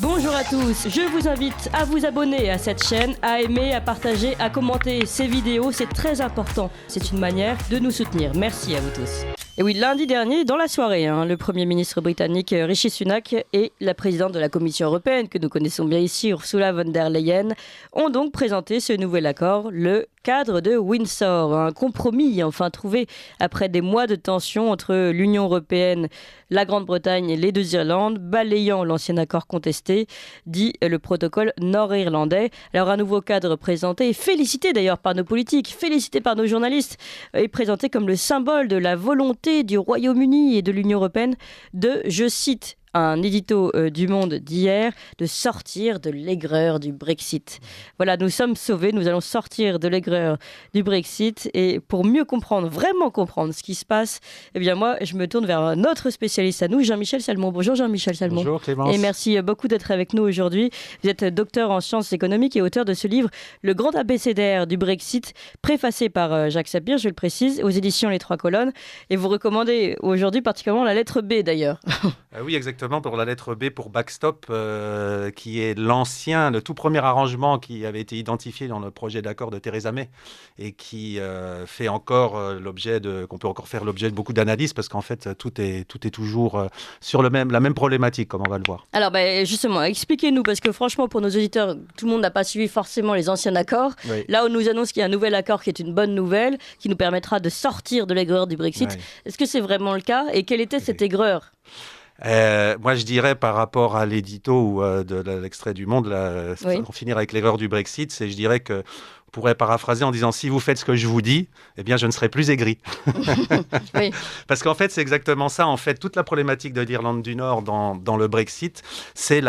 Bonjour à tous, je vous invite à vous abonner à cette chaîne, à aimer, à partager, à commenter ces vidéos, c'est très important. C'est une manière de nous soutenir. Merci à vous tous. Et oui, lundi dernier, dans la soirée, le Premier ministre britannique Rishi Sunak et la présidente de la Commission européenne, que nous connaissons bien ici, Ursula von der Leyen, ont donc présenté ce nouvel accord, le cadre de Windsor. Un compromis enfin trouvé après des mois de tension entre l'Union européenne, la Grande-Bretagne et les deux Irlandes, balayant l'ancien accord contesté, dit le protocole nord-irlandais. Alors un nouveau cadre présenté, et félicité d'ailleurs par nos politiques, félicité par nos journalistes, est présenté comme le symbole de la volonté du Royaume-Uni et de l'Union européenne de, je cite, un édito du Monde d'hier, de sortir de l'aigreur du Brexit. Voilà, nous sommes sauvés, nous allons sortir de l'aigreur du Brexit. Et pour mieux comprendre, vraiment comprendre ce qui se passe, eh bien moi, je me tourne vers notre spécialiste à nous, Jean-Michel Salmon. Bonjour Jean-Michel Salmon. Bonjour Clémence. Et merci beaucoup d'être avec nous aujourd'hui. Vous êtes docteur en sciences économiques et auteur de ce livre, Le grand abécédaire du Brexit, préfacé par Jacques Sapir, je le précise, aux éditions Les Trois Colonnes. Et vous recommandez aujourd'hui particulièrement la lettre B d'ailleurs. Oui, exactement, pour la lettre B pour backstop, qui est le tout premier arrangement qui avait été identifié dans le projet d'accord de Theresa May et qui fait encore qu'on peut encore faire l'objet de beaucoup d'analyses parce qu'en fait, tout est toujours sur la même problématique, comme on va le voir. Alors, justement, expliquez-nous, parce que franchement, pour nos auditeurs, tout le monde n'a pas suivi forcément les anciens accords. Oui. Là, on nous annonce qu'il y a un nouvel accord qui est une bonne nouvelle, qui nous permettra de sortir de l'aigreur du Brexit. Oui. Est-ce que c'est vraiment le cas? Et quelle était cette aigreur? Moi, je dirais par rapport à l'édito ou de l'extrait du Monde, pour finir avec l'erreur du Brexit, je dirais que on pourrait paraphraser en disant si vous faites ce que je vous dis, eh bien je ne serai plus aigri. Oui. Parce qu'en fait c'est exactement ça. En fait toute la problématique de l'Irlande du Nord dans le Brexit, c'est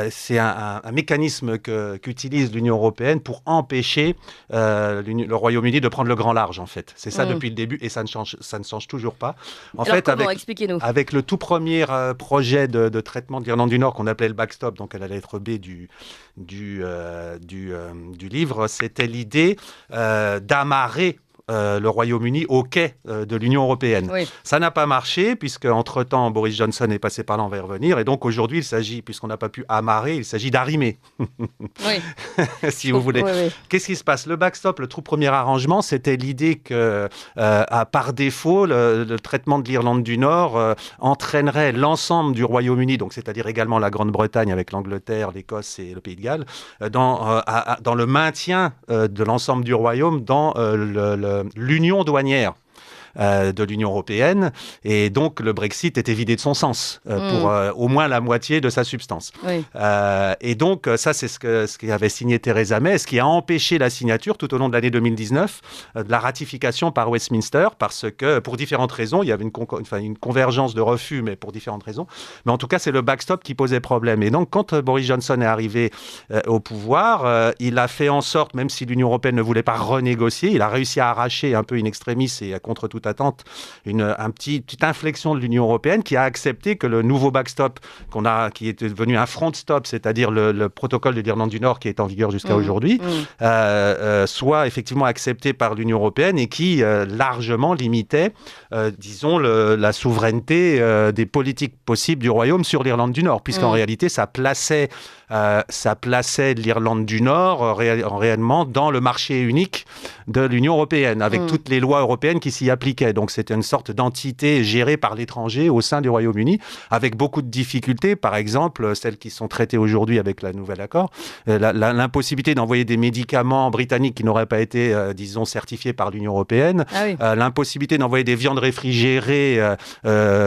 c'est un mécanisme qu'utilise l'Union européenne pour empêcher le Royaume-Uni de prendre le grand large en fait. C'est ça depuis le début et ça ne change toujours pas. Alors comment, expliquez-nous. Avec le tout premier projet de traitement de l'Irlande du Nord qu'on appelait le backstop, donc à la lettre B du livre, c'était l'idée d'amarrer le Royaume-Uni au quai de l'Union européenne. Oui. Ça n'a pas marché, puisque entre-temps, Boris Johnson est passé par là, on va y revenir. Et donc, aujourd'hui, il s'agit, puisqu'on n'a pas pu amarrer, il s'agit d'arrimer. Oui. Si vous voulez. Oui, oui. Qu'est-ce qui se passe? Le backstop, le tout premier arrangement, c'était l'idée que, par défaut, le traitement de l'Irlande du Nord entraînerait l'ensemble du Royaume-Uni, donc c'est-à-dire également la Grande-Bretagne avec l'Angleterre, l'Écosse et le Pays de Galles, dans le maintien de l'ensemble du Royaume dans l'union douanière de l'Union européenne, et donc le Brexit était vidé de son sens pour au moins la moitié de sa substance. Oui. Et donc ça c'est ce qu'avait signé Theresa May, ce qui a empêché la signature tout au long de l'année 2019 de la ratification par Westminster, parce que pour différentes raisons, il y avait une convergence de refus, mais pour différentes raisons. Mais en tout cas, c'est le backstop qui posait problème. Et donc quand Boris Johnson est arrivé au pouvoir, il a fait en sorte, même si l'Union européenne ne voulait pas renégocier, il a réussi à arracher un peu in extremis et contre toute attente une petite inflexion de l'Union européenne qui a accepté que le nouveau backstop qui est devenu un front stop, c'est-à-dire le protocole de l'Irlande du Nord qui est en vigueur jusqu'à aujourd'hui, soit effectivement accepté par l'Union européenne et qui largement limitait, disons, la souveraineté des politiques possibles du Royaume sur l'Irlande du Nord, puisqu'en réalité ça plaçait l'Irlande du Nord réellement dans le marché unique de l'Union européenne, avec toutes les lois européennes qui s'y appliquaient. Donc c'était une sorte d'entité gérée par l'étranger au sein du Royaume-Uni, avec beaucoup de difficultés, par exemple, celles qui sont traitées aujourd'hui avec le nouvel accord, l'impossibilité d'envoyer des médicaments britanniques qui n'auraient pas été, disons, certifiés par l'Union européenne, l'impossibilité d'envoyer des viandes réfrigérées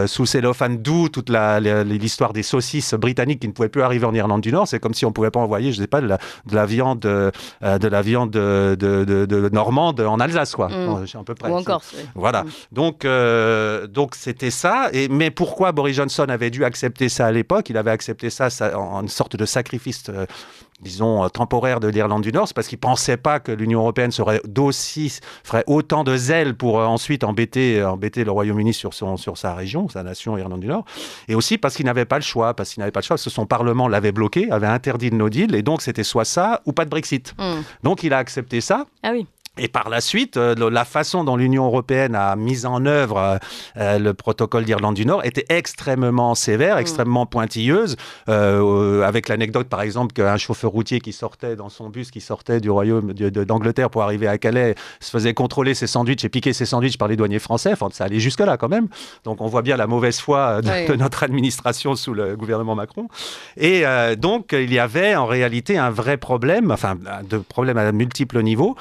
sous cellophane, d'où toute l'histoire des saucisses britanniques qui ne pouvaient plus arriver en Irlande du Nord. C'est comme si on ne pouvait pas envoyer, je ne sais pas, de la viande normande en Alsace, quoi. À peu près. Ou encore. Voilà. Donc c'était ça. Mais pourquoi Boris Johnson avait dû accepter ça à l'époque? Il avait accepté ça en une sorte de sacrifice disons, temporaire de l'Irlande du Nord, c'est parce qu'ils ne pensaient pas que l'Union européenne ferait autant de zèle pour ensuite embêter le Royaume-Uni sur sa région, sa nation, Irlande du Nord. Et aussi parce qu'ils n'avaient pas le choix, parce que son Parlement l'avait bloqué, avait interdit le no deal, et donc c'était soit ça ou pas de Brexit. Donc il a accepté ça. Ah oui. Et par la suite, la façon dont l'Union européenne a mis en œuvre le protocole d'Irlande du Nord était extrêmement sévère, extrêmement pointilleuse, avec l'anecdote par exemple qu'un chauffeur routier qui sortait dans son bus, qui sortait du royaume d'Angleterre pour arriver à Calais, se faisait contrôler ses sandwichs et piquer ses sandwichs par les douaniers français. Enfin, ça allait jusque-là quand même. Donc on voit bien la mauvaise foi de notre administration sous le gouvernement Macron. Et donc il y avait en réalité un vrai problème, enfin de problèmes à multiples niveaux.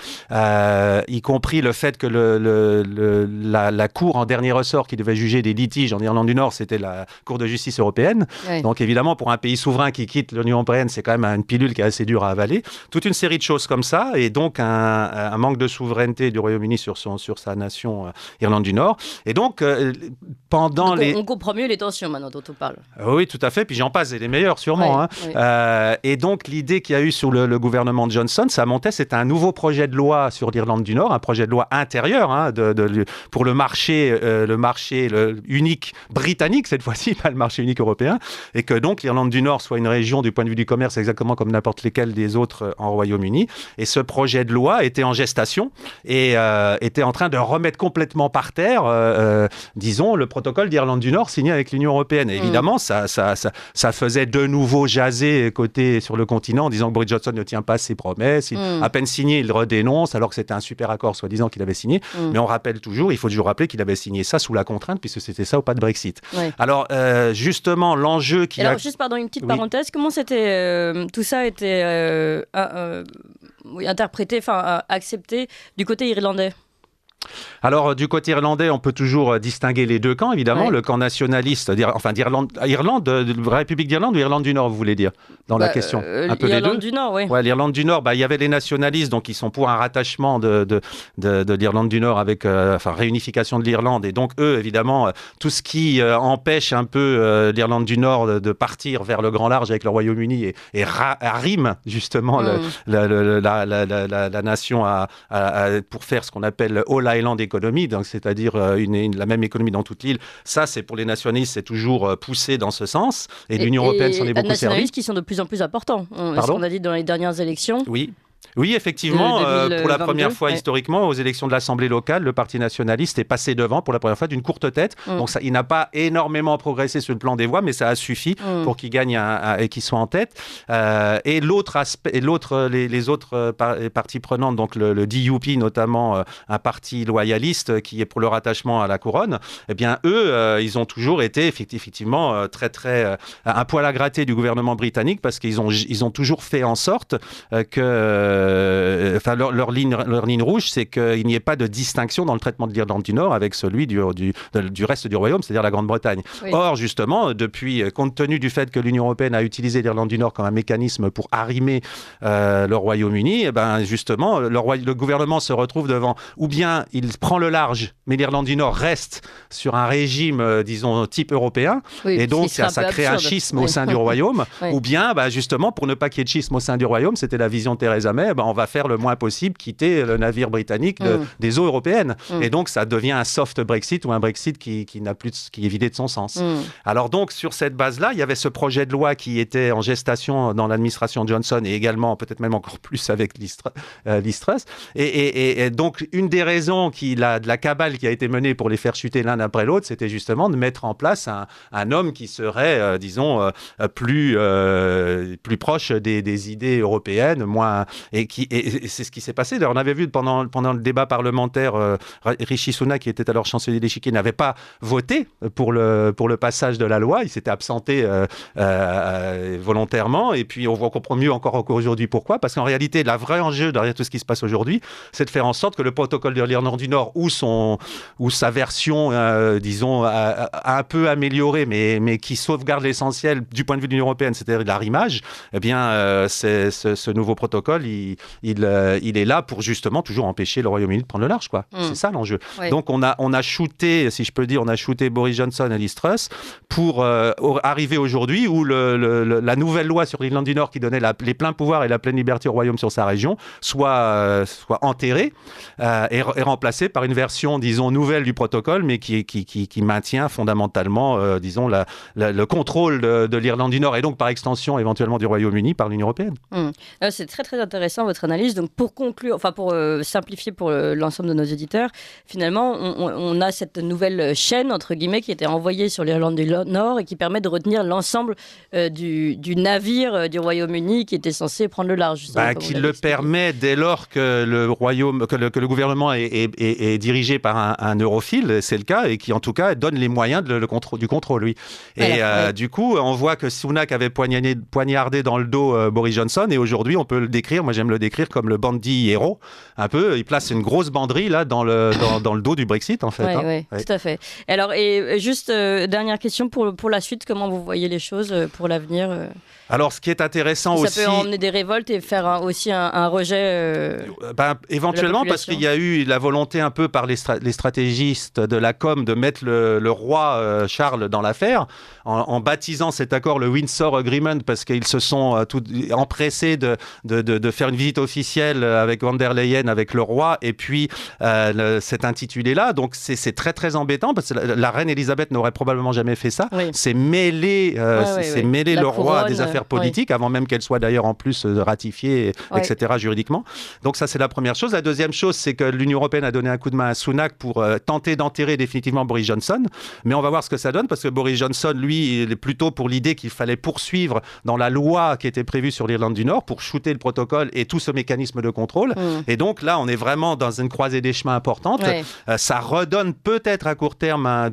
Y compris le fait que la cour en dernier ressort qui devait juger des litiges en Irlande du Nord, c'était la Cour de justice européenne. Oui. Donc évidemment, pour un pays souverain qui quitte l'Union européenne, c'est quand même une pilule qui est assez dure à avaler. Toute une série de choses comme ça, et donc un manque de souveraineté du Royaume-Uni sur sa nation Irlande du Nord. Et donc, pendant donc on comprend mieux les tensions maintenant dont on parle. Oui, tout à fait, puis j'en passe, et les meilleurs sûrement. Oui, et donc, l'idée qu'il y a eu sur le gouvernement Johnson, ça montait, c'était un nouveau projet de loi sur l'Irlande du Nord, un projet de loi intérieur pour le marché unique britannique, cette fois-ci, pas le marché unique européen, et que donc l'Irlande du Nord soit une région du point de vue du commerce exactement comme n'importe lesquels des autres en Royaume-Uni. Et ce projet de loi était en gestation et était en train de remettre complètement par terre, disons, le protocole d'Irlande du Nord signé avec l'Union européenne. Et évidemment, ça faisait de nouveau jaser sur le continent en disant que Boris Johnson ne tient pas ses promesses. À peine signé, il redénonce alors que c'était un super accord soi-disant qu'il avait signé. Mais on rappelle toujours, il faut toujours rappeler qu'il avait signé ça sous la contrainte puisque c'était ça ou pas de Brexit. Ouais. Alors justement, l'enjeu qui Alors juste pardon, une petite parenthèse, comment c'était tout ça a été interprété, enfin accepté du côté irlandais? Alors, du côté irlandais, on peut toujours distinguer les deux camps, évidemment. Ouais. Le camp nationaliste, enfin d'Irlande, République d'Irlande ou Irlande du Nord, vous voulez dire, dans la question un peu les deux. L'Irlande du Nord, oui. Ouais, l'Irlande du Nord, il y avait les nationalistes, donc ils sont pour un rattachement de l'Irlande du Nord avec, réunification de l'Irlande. Et donc, eux, évidemment, tout ce qui empêche un peu l'Irlande du Nord de partir vers le grand large avec le Royaume-Uni et rime justement la nation pour faire ce qu'on appelle All Island Economy, donc c'est-à-dire la même économie dans toute l'île. Ça, c'est pour les nationalistes, c'est toujours poussé dans ce sens. Et l'Union européenne s'en est beaucoup servi. Les nationalistes qui sont de plus en plus importants. Ce qu'on a dit dans les dernières élections. Oui, effectivement, pour la première fois historiquement, aux élections de l'Assemblée locale, le Parti nationaliste est passé devant pour la première fois d'une courte tête. Donc ça, il n'a pas énormément progressé sur le plan des voix, mais ça a suffi pour qu'il gagne et qu'il soit en tête. Et l'autre aspect, les autres parties prenantes, donc le DUP notamment, un parti loyaliste qui est pour le rattachement à la couronne, eh bien eux, ils ont toujours été effectivement très très un poil à gratter du gouvernement britannique parce qu'ils ont toujours fait en sorte que leur ligne rouge, c'est qu'il n'y ait pas de distinction dans le traitement de l'Irlande du Nord avec celui du reste du Royaume, c'est-à-dire la Grande-Bretagne. Oui. Or, justement, compte tenu du fait que l'Union européenne a utilisé l'Irlande du Nord comme un mécanisme pour arrimer le Royaume-Uni, justement, le gouvernement se retrouve devant, ou bien il prend le large, mais l'Irlande du Nord reste sur un régime, disons, type européen, et donc ça crée un schisme au sein du Royaume, ou bien, justement, pour ne pas qu'il y ait de schisme au sein du Royaume, c'était la vision de Theresa May, on va faire le moins possible quitter le navire britannique des eaux européennes. Et donc, ça devient un soft Brexit ou un Brexit qui est vidé de son sens. Alors donc, sur cette base-là, il y avait ce projet de loi qui était en gestation dans l'administration Johnson et également, peut-être même encore plus avec Liz Truss. Et donc, une des raisons de la cabale qui a été menée pour les faire chuter l'un après l'autre, c'était justement de mettre en place un homme qui serait, disons, plus proche des idées européennes, moins... Et c'est ce qui s'est passé. D'ailleurs, on avait vu pendant le débat parlementaire, Rishi Sunak, qui était alors chancelier de l'Échiquier, n'avait pas voté pour le passage de la loi. Il s'était absenté volontairement. Et puis, on comprend mieux encore aujourd'hui pourquoi. Parce qu'en réalité, le vrai enjeu derrière tout ce qui se passe aujourd'hui, c'est de faire en sorte que le protocole de l'Irlande du Nord, ou sa version, disons, un peu améliorée, mais qui sauvegarde l'essentiel du point de vue de l'Union européenne, c'est-à-dire l'arrimage, eh bien, ce nouveau protocole, il est là pour justement toujours empêcher le Royaume-Uni de prendre le large, quoi. C'est ça l'enjeu. Oui. Donc on a shooté, si je peux dire, Boris Johnson et Liz Truss pour arriver aujourd'hui où la nouvelle loi sur l'Irlande du Nord qui donnait les pleins pouvoirs et la pleine liberté au Royaume sur sa région soit enterrée et remplacée par une version, disons, nouvelle du protocole, mais qui maintient fondamentalement, disons, le contrôle de l'Irlande du Nord et donc par extension éventuellement du Royaume-Uni par l'Union européenne. C'est très très intéressant. intéressant votre analyse. Donc pour conclure, pour simplifier pour l'ensemble de nos auditeurs, finalement, on a cette nouvelle chaîne entre guillemets qui était envoyée sur l'Irlande du Nord et qui permet de retenir l'ensemble du navire du Royaume-Uni qui était censé prendre le large. Qui le permet dès lors que le gouvernement est dirigé par un europhile, c'est le cas, et qui en tout cas donne les moyens du contrôle, lui. Et du coup, on voit que Sunak avait poignardé dans le dos Boris Johnson, et aujourd'hui, on peut le décrire, moi j'aime le décrire comme le bandit héros, un peu, il place une grosse banderille là dans le dos du Brexit en fait. Oui, tout à fait. Alors, et juste dernière question pour la suite, comment vous voyez les choses pour l'avenir Alors, ce qui est intéressant aussi... Ça peut emmener des révoltes et faire aussi un rejet éventuellement, parce qu'il y a eu la volonté un peu par les stratégistes de la com de mettre le roi Charles dans l'affaire, en baptisant cet accord le Windsor Agreement, parce qu'ils se sont empressés de faire une visite officielle avec Van der Leyen, avec le roi, et puis cet intitulé-là. Donc, c'est très, très embêtant, parce que la reine Elisabeth n'aurait probablement jamais fait ça. Oui. C'est mêler, mêler le roi à des affaires politique, avant même qu'elle soit d'ailleurs en plus ratifiée, etc. juridiquement. Donc ça, c'est la première chose. La deuxième chose, c'est que l'Union européenne a donné un coup de main à Sunak pour tenter d'enterrer définitivement Boris Johnson. Mais on va voir ce que ça donne, parce que Boris Johnson, lui, il est plutôt pour l'idée qu'il fallait poursuivre dans la loi qui était prévue sur l'Irlande du Nord pour shooter le protocole et tout ce mécanisme de contrôle. Et donc là, on est vraiment dans une croisée des chemins importante. Ça redonne peut-être à court terme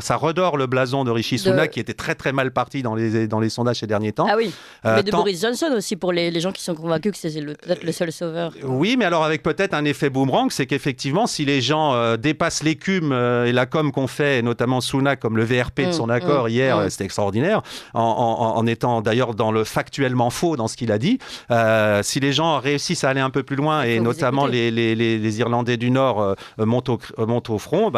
ça redore le blason de Rishi Sunak qui était très très mal parti dans les sondages ces derniers temps. Ah oui. Mais de Boris Johnson aussi, pour les gens qui sont convaincus que c'est peut-être le seul sauveur. Oui, mais alors avec peut-être un effet boomerang, c'est qu'effectivement, si les gens dépassent l'écume et la com qu'on fait, notamment Sunak, comme le VRP de son accord hier, c'était extraordinaire, en étant d'ailleurs dans le factuellement faux dans ce qu'il a dit, si les gens réussissent à aller un peu plus loin, et notamment les Irlandais du Nord montent au front,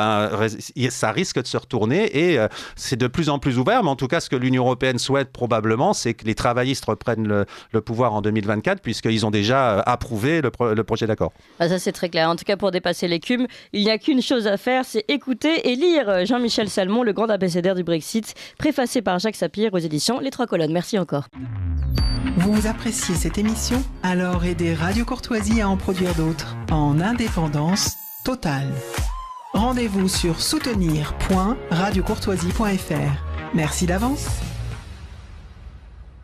ça risque de se retourner, et c'est de plus en plus ouvert, mais en tout cas, ce que l'Union européenne souhaite probablement, c'est que les travaillistes reprennent le pouvoir en 2024, puisqu'ils ont déjà approuvé le projet d'accord. Ça, c'est très clair. En tout cas, pour dépasser l'écume, il n'y a qu'une chose à faire, c'est écouter et lire Jean-Michel Salmon, le grand abécédaire du Brexit, préfacé par Jacques Sapir aux éditions Les Trois Colonnes. Merci encore. Vous appréciez cette émission? Alors aidez Radio Courtoisie à en produire d'autres, en indépendance totale. Rendez-vous sur soutenir.radiocourtoisie.fr. Merci d'avance.